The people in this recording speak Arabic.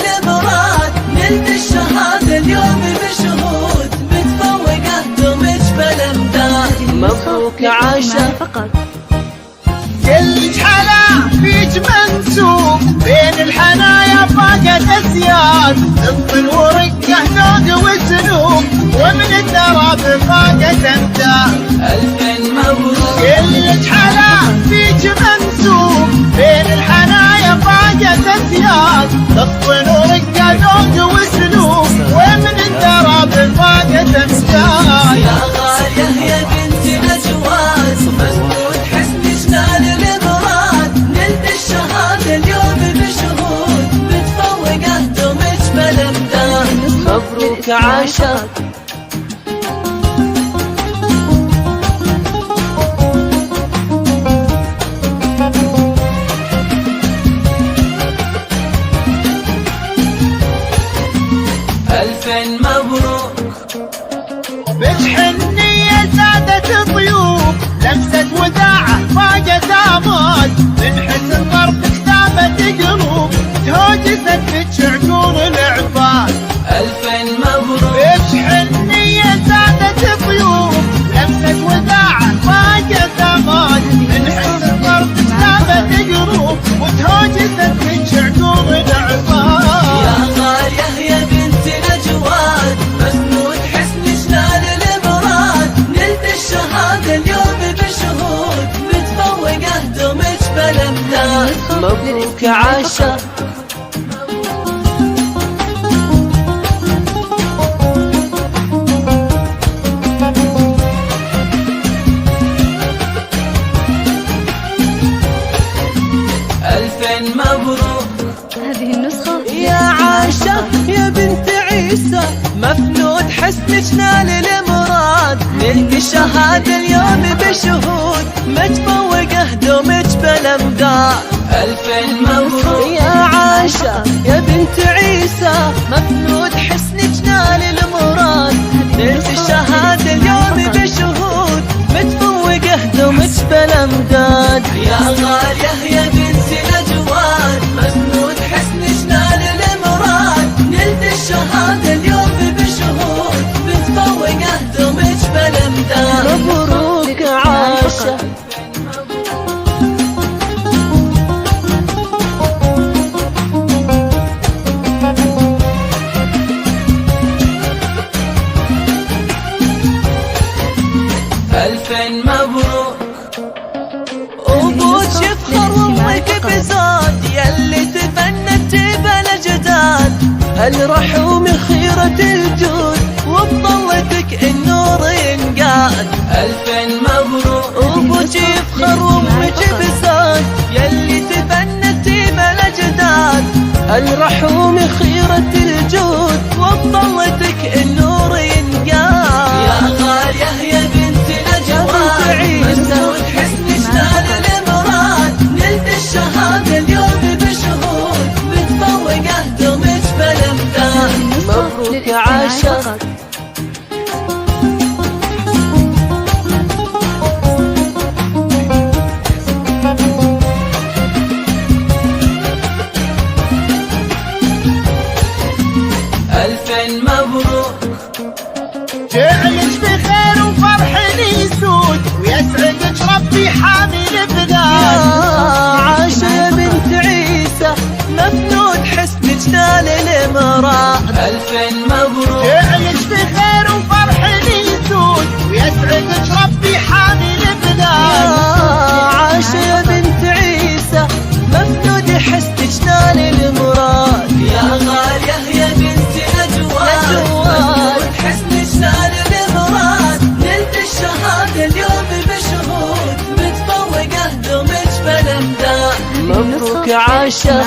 للمراد، نلت الشهادة اليوم بشهود، متفوقة دمج بالامداد. مبروك عاشا فقط كلك حلا فيك منسوب، بين الحنايا فاقت اسياد، الطن ورقه ذوق وسلوب، ومن التراب فاقت امداد. ألف مبروك. كلك حلا فيك منسوب، بين الحنايا فاقت اسياد، الطن ورقه ذوق وسلوب، ومن التراب فاقت امداد. يا غالية يا بنت نجواز، مسنود حسنك نال المراد، نلت الشهادة اليوم بشهود، متفوقة دمج بالامداد. مبروك عاشا. ألف مبروك. بك حنية زادت ضيوف، لمسة وداعة فاقت آمال، من حسن ضرب كتابة قلوب، تهوجست بك عقول العباد. ألف مبروك. بك حنية زادت ضيوف، لمسة وداعة فاقت آمال، من حسن ضرب كتابة قلوب، وتهوجست بك عقول العباد. يا غالية يا بنت نجواد، مسنود حسنك نال المراد، نلت الشهادة اليوم بشهود، متفوقة دمج بالامداد. مبروك عاشا. ألف مبروك. هذه النسخة يا عاشا يا بنت عيسى، مفنود حسنك نال المراد، نلقي الشهادة اليوم بشهود، متفوقة دمج بالامداد. ألف مبروك. يا عاشا يا بنت عيسى، مفنود حسنك نال المراد، نلقي الشهادة اليوم بشهود، متفوقة دمج بالامداد. يا غالية يا بنت نجواد، مسنود حسنك نال المراد، نلت الشهادة اليوم بشهود، متفوقة دمج بالامداد. مبروك عاشا. ألف مبروك. أبوك يفخر وأمك بزاد، يلي تفنت بالاجداد، الرحوم خيرة الجود، وبطلتك النور ينقاد. ألف مبروك. أبوك يفخر وأمك بزاد، يلي تفنت بالاجداد، الرحوم خيرة الجود، وبطلتك النور ينقاد. يا غالية يا بنت نجواد، مسنود حسنك نال المراد، نلت الشهادة اليوم بشهود، متفوقة دمج بالامداد. مبروك عاشا. ألف مبروك. جعلك بخير وفرح يسود، ويسعدك ربي حامل بلاد. عاشا يا بنت عيسى، مفنود حسنك نال المراد. ألف مبروك. جعلك بخير وفرح يسود، ويسعدك ربي حامل بلاد. عاشا يا بنت عيسى، مفنود حسنك نال المراد. يا غالية يا بنت نجواد، مفنود حسنك نال المراد، نلت الشهادة اليوم بشهود، متفوقة دمج بالامداد. مبروك عاشا.